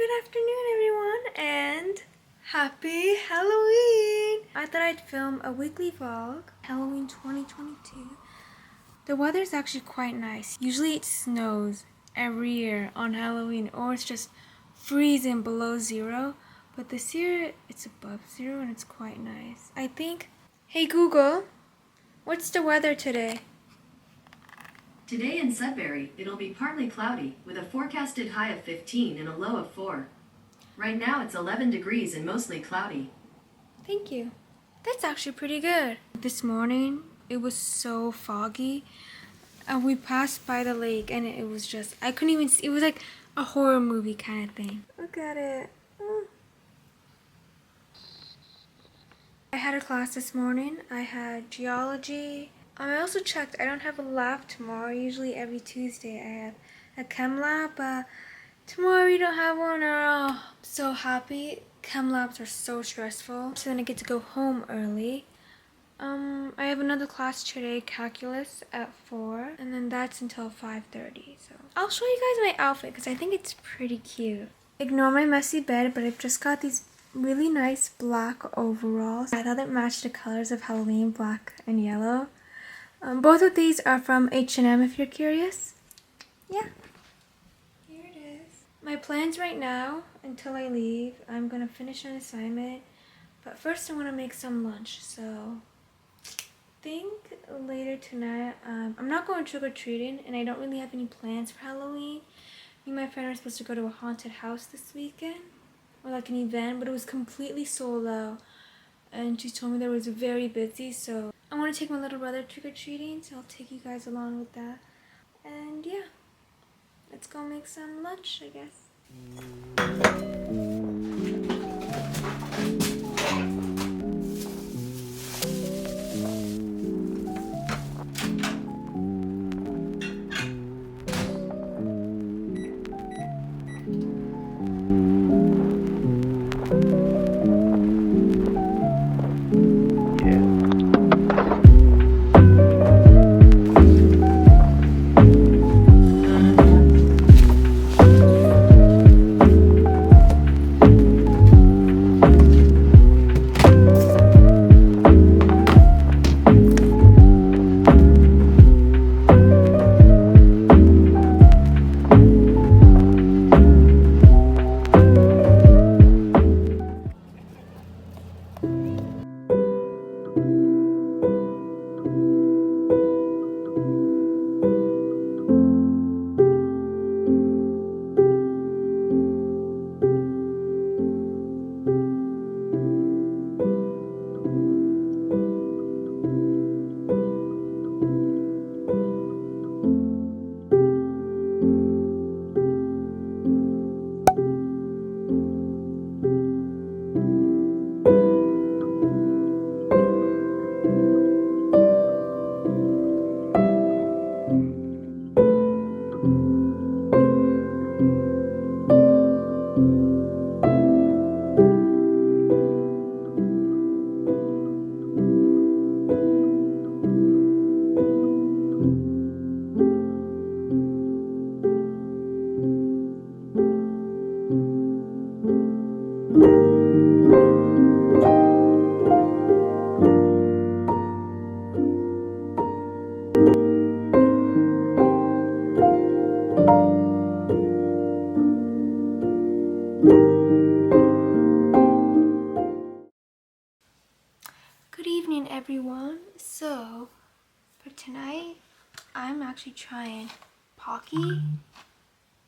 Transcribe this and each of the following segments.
Good afternoon, everyone, and happy Halloween! I thought I'd film a weekly vlog, Halloween 2022. The weather is actually quite nice. Usually it snows every year on Halloween, or it's just freezing below zero, but this year it's above zero and it's quite nice. I think, hey Google, what's the weather today? Today in Sudbury, it'll be partly cloudy, with a forecasted high of 15 and a low of 4. Right now it's 11 degrees and mostly cloudy. Thank you. That's actually pretty good. This morning, it was so foggy. And we passed by the lake and it was just, I couldn't even see, it was like a horror movie kind of thing. Look at it. I had a class this morning. I had geology. I also checked, I don't have a lab tomorrow. Usually every Tuesday I have a chem lab, but tomorrow we don't have one. I'm so happy. Chem labs are so stressful. So then I get to go home early. I have another class today, calculus at 4, and then that's until 5:30. So I'll show you guys my outfit because I think it's pretty cute. Ignore my messy bed, but I've just got these really nice black overalls. I thought it matched the colors of Halloween, black and yellow. Both of these are from H&M if you're curious. Yeah, here it is. My plans right now, until I leave, I'm gonna finish an assignment, but first I want to make some lunch, so I think later tonight, I'm not going trick-or-treating and I don't really have any plans for Halloween. Me and my friend are supposed to go to a haunted house this weekend, or like an event, but it was completely sold out. And she told me that it was very busy, so I want to take my little brother trick-or-treating, so I'll take you guys along with that. And yeah, let's go make some lunch, I guess. Good evening, everyone. So, for tonight, I'm actually trying Pocky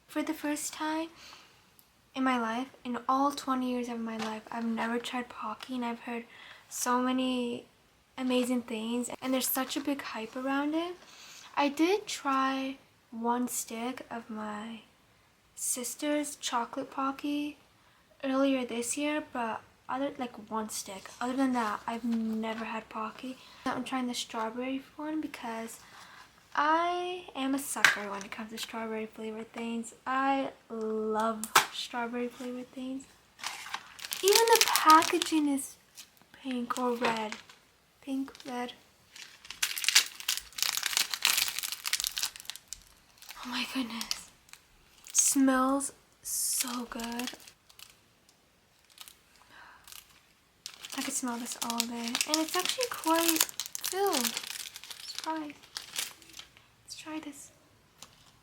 for the first time in my life. In all 20 years of my life, I've never tried Pocky, and I've heard so many amazing things, and there's such a big hype around it. I did try one stick of my sister's chocolate Pocky earlier this year, but one stick. Other than that, I've never had Pocky. I'm trying the strawberry one because I am a sucker when it comes to strawberry flavored things. I love strawberry flavored things. Even the packaging is pink or red. Pink, red. Oh my goodness. It smells so good. I could smell this all day. And it's actually quite filled. Surprise. Let's try this.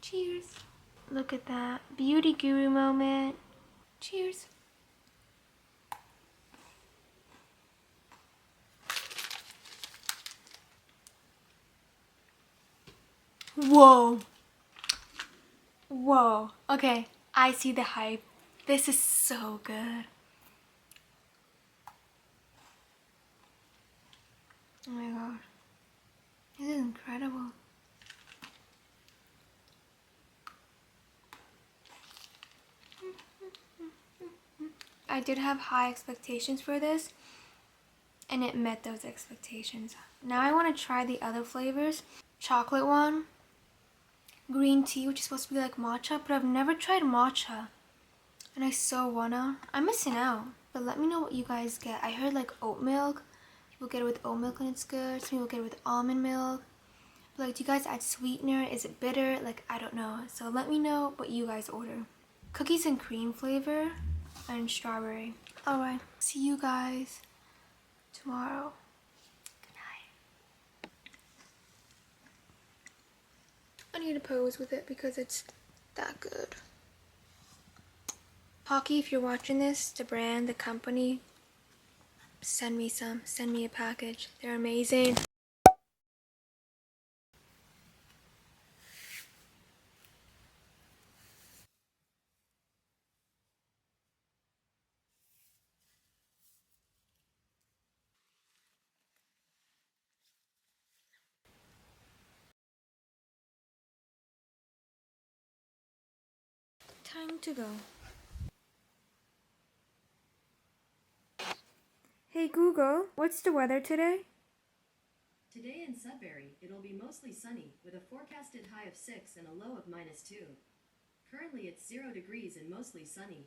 Cheers. Look at that. Beauty guru moment. Cheers. Whoa. Whoa. Okay, I see the hype. This is so good. Oh my god. This is incredible. I did have high expectations for this, and it met those expectations. Now I want to try the other flavors. Chocolate one, green tea, which is supposed to be like matcha, but I've never tried matcha, and I so wanna. I'm missing out, but let me know what you guys get. I heard like oat milk. People get it with oat milk and it's good. Some people get it with almond milk. But like, do you guys add sweetener? Is it bitter? Like, I don't know. So let me know what you guys order. Cookies and cream flavor and strawberry. Alright, see you guys tomorrow. Good night. I need to pose with it because it's that good. Pocky, if you're watching this, the brand, the company, send me some. Send me a package. They're amazing. Time to go. Hey Google, what's the weather today? Today in Sudbury, it'll be mostly sunny with a forecasted high of 6 and a low of -2. Currently it's 0 degrees and mostly sunny.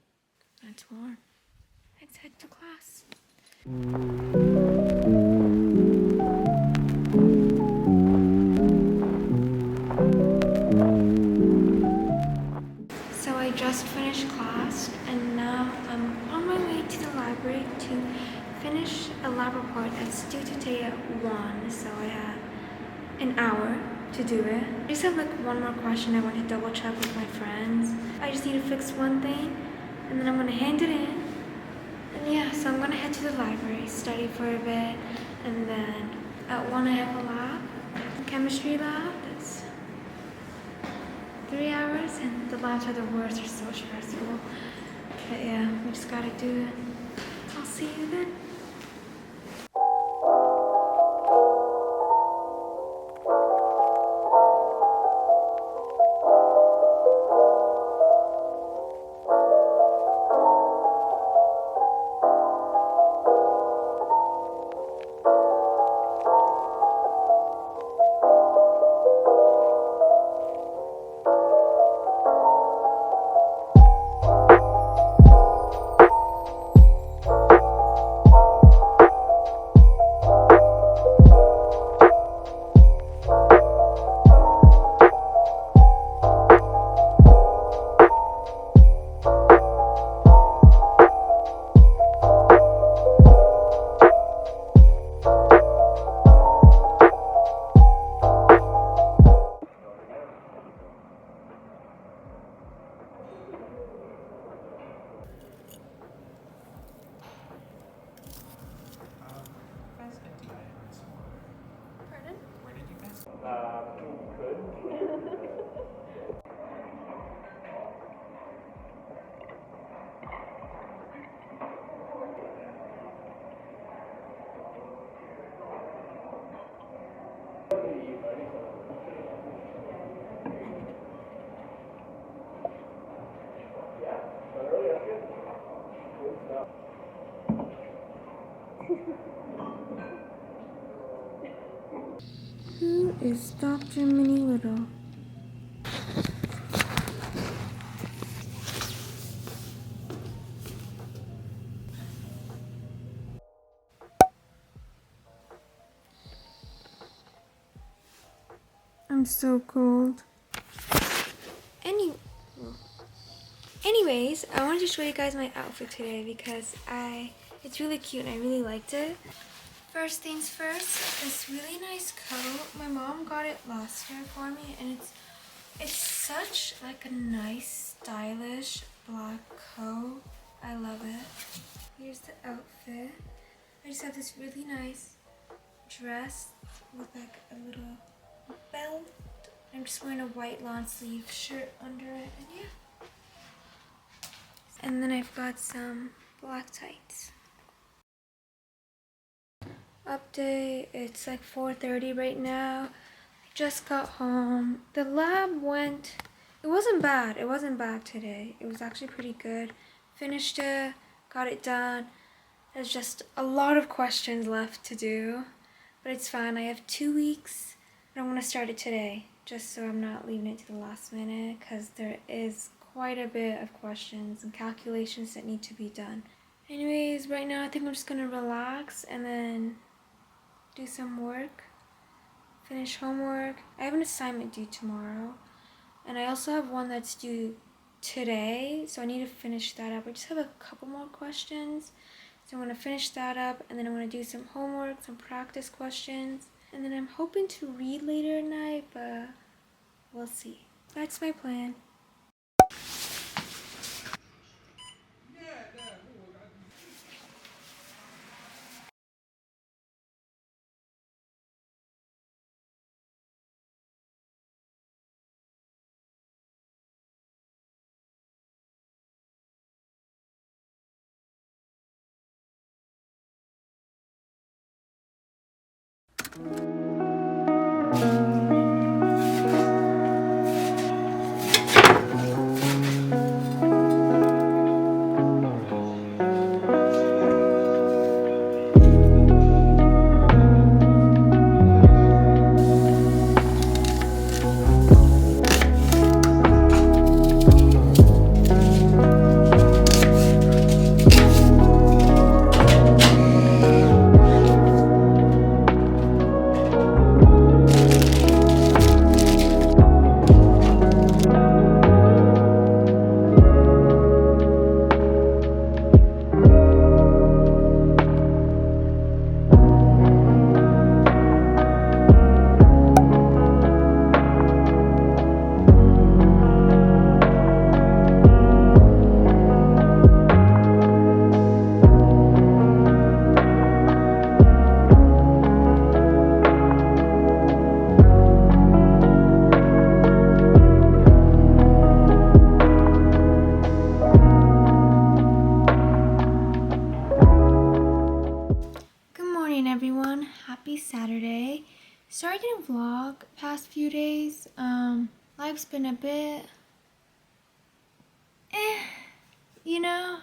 That's warm. Let's head to class. So I just finished class and now I'm on my way to the library to finish a lab report. It's due today at 1, so I have an hour to do it. I just have like one more question I want to double check with my friends. I just need to fix one thing and then I'm going to hand it in. And yeah, so I'm going to head to the library, study for a bit, and then at 1 I have a lab, a chemistry lab. That's 3 hours, and the labs are the worst. They're so stressful. But yeah, we just gotta do it. I'll see you then. Pardon? Where did you guys? Who is Dr. Minnie Little? I'm so cold. Anyways, I wanted to show you guys my outfit today because it's really cute and I really liked it. First things first, this really nice coat. My mom got it last year for me, and it's such like a nice, stylish black coat. I love it. Here's the outfit. I just have this really nice dress with like a little belt. I'm just wearing a white long sleeve shirt under it, and yeah. And then I've got some black tights. Update, it's like 4:30 right now. I just got home. The lab went, it wasn't bad. It wasn't bad today. It was actually pretty good. Finished it, got it done. There's just a lot of questions left to do, but it's fine. I have 2 weeks and I want to start it today, just so I'm not leaving it to the last minute, because there is quite a bit of questions and calculations that need to be done. Anyways, right now I think I'm just gonna relax and then do some work, finish homework. I have an assignment due tomorrow, and I also have one that's due today, so I need to finish that up. I just have a couple more questions, so I'm gonna finish that up, and then I'm gonna do some homework, some practice questions, and then I'm hoping to read later at night, but we'll see. That's my plan. Everyone, happy Saturday. Sorry I didn't vlog past few days. Life's been a bit you know.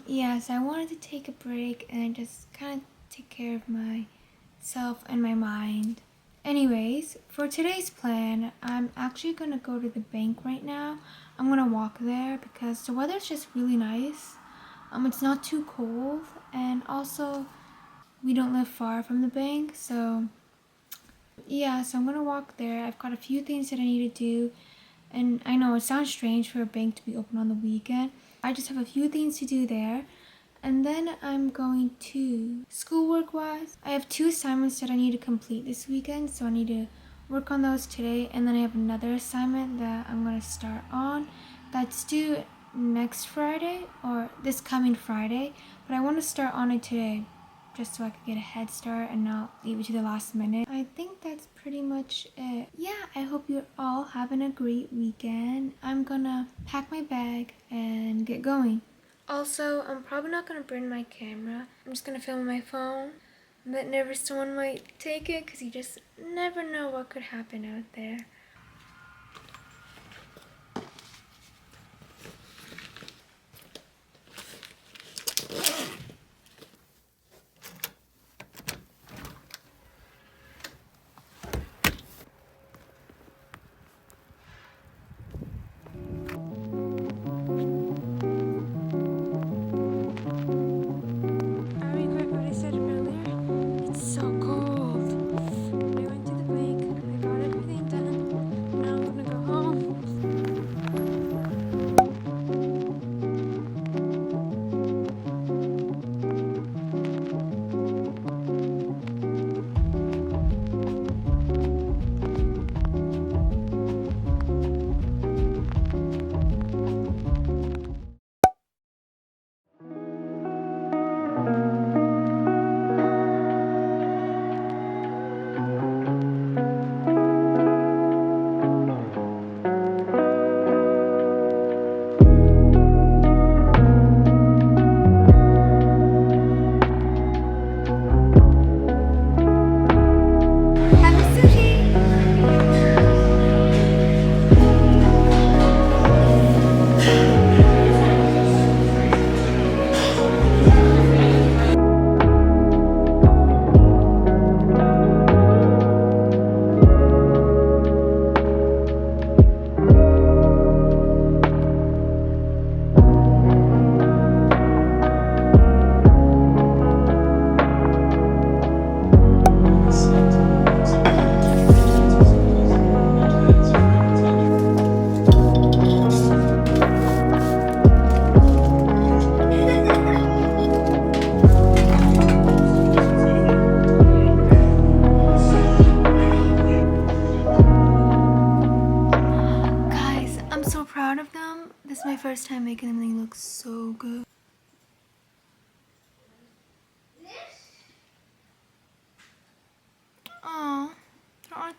Yes, I wanted to take a break and just kind of take care of myself and my mind. Anyways, for today's plan, I'm actually gonna go to the bank right now. I'm gonna walk there because the weather's just really nice. It's not too cold, and also we don't live far from the bank, so yeah, so I'm gonna walk there. I've got a few things that I need to do, and I know it sounds strange for a bank to be open on the weekend. I just have a few things to do there, and then I'm going to schoolwork wise. I have 2 assignments that I need to complete this weekend, so I need to work on those today, and then I have another assignment that I'm gonna start on that's due next Friday, or this coming Friday, but I want to start on it today, just so I could get a head start and not leave it to the last minute. I think that's pretty much it. Yeah, I hope you're all having a great weekend. I'm gonna pack my bag and get going. Also, I'm probably not gonna bring my camera. I'm just gonna film on my phone. I'm a bit nervous someone might take it, because you just never know what could happen out there.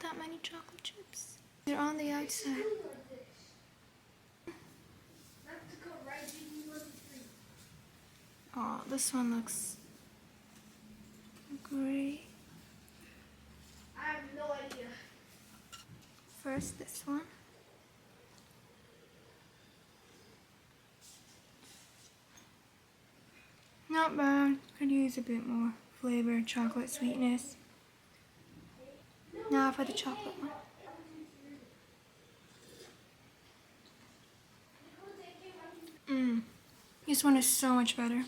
not that many chocolate chips. They're on the outside. Oh, this one looks great. I have no idea. First, this one. Not bad. Could use a bit more flavor, chocolate sweetness. Now for the chocolate one. This one is so much better.